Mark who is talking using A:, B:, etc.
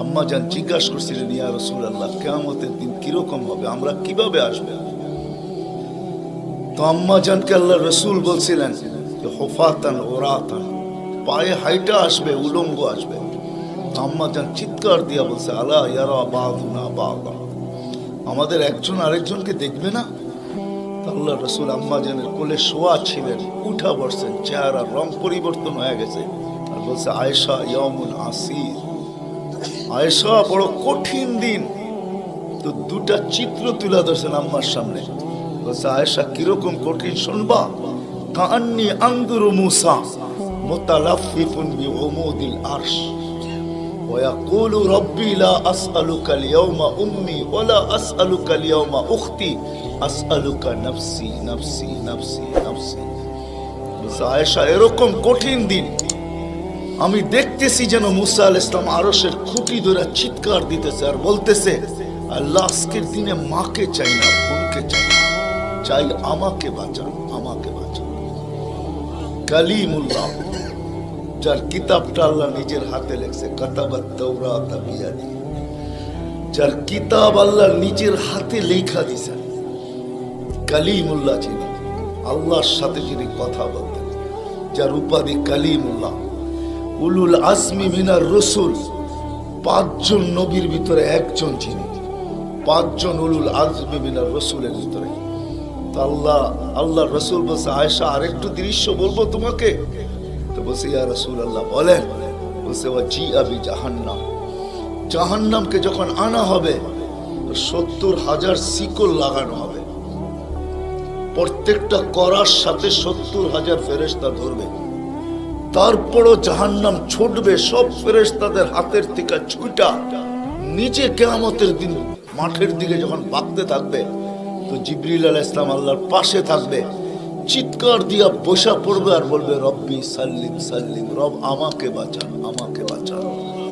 A: আম্মা জান জিজ্ঞাসা করছিলেন, ইয়া রাসূলুল্লাহ, কিয়ামতের দিন কিরকম হবে, আমরা কিভাবে আসবে? তো আম্মা জানকে আল্লাহ রসুল বলছিলেন যে হুফাতান ওরাতান, পায়ে হাইটা আসবে, উলঙ্গ আসবে। আম্মা জান চিৎকার দিয়া বলছে, আলা ইয়ারা বাদুনা বাদা, আমাদের একজন আরেকজনকে দেখবে না? আল্লাহ রসুল আম্মা জানের কোলে শোয়া ছিলেন, উঠা বসছেন, চেহারার রং পরিবর্তন হয়ে গেছে, আর বলছে, আয়েশা ইয়ামুন আসির, আয়েশা বড় কঠিন দিন। তো দুটা চিত্র তুলে ধরছেন আম্মার সামনে, বলছে, আয়েশা কিরকম কঠিন শুনবা? কাআন্নী আনদুরু মুসা মুতালাফফিফুন বিউমুদিল আরশ ওয়া ইয়াকুলু রব্বি লা আসআলুকা আল-ইয়াওমা উম্মি ওয়া লা আসআলুকা আল-ইয়াওমা উখতি আসআলুকা নাফসি নাফসি নাফসি নাফসি। বলছে, আয়েশা এরকম কঠিন দিন আমি দেখতেছি যেন মুসা আলাইহিস সালাম আরশের খুঁটি ধরে চিৎকার দিতেছে আর বলতেছে, আল্লাহ আজকের দিনে মাকে চাই না, বোনকে চাই না, চাই আমাকে বাঁচান, আমাকে বাঁচান। কালিমুল্লাহ, যার কিতাবটা আল্লাহ নিজের হাতে লেখছে, কাতাবাত তাওরাত বিয়াদি, যার কিতাব আল্লাহ নিজের হাতে লেখা দিয়েছেন, কালিমুল্লাহ যিনি, আল্লাহর সাথে যিনি কথা বলতেন, যার উপাধি কালিমুল্লাহ, উলুল আজমি মিনার রসুল, 5 জন নবীর ভিতরে একজন যিনি, 5 জন উলুল আজমি মিনার রসুলের ভিতরে। আল্লাহ রসুল বলছে, আয়েশা আরেকটু দৃশ্য বলবো তোমাকে? তো বলছে, ইয়া রাসূলুল্লাহ বলেন। বলছে, ওয়াজিআ বিজাহান্নাম, জাহান্নামকে যখন আনা হবে 70,000 শিকল লাগানো হবে, প্রত্যেকটা করার সাথে 70,000 ফেরেশতা ধরবে, তারপরও জাহান্নাম ছুটবে, সব ফেরেশতাদের হাতের থেকে ছুটা নিচে কিয়ামতের দিন মাঠের দিকে যখন ভাগতে থাকবে, তো জিবরিল আলাইহিস সালাম আল্লাহর পাশে থাকবে, চিৎকার দিয়া বসা পড়বে আর বলবে, রব্বি সাল্লিম সাল্লিম, রব আমাকে বাঁচান, আমাকে বাঁচান।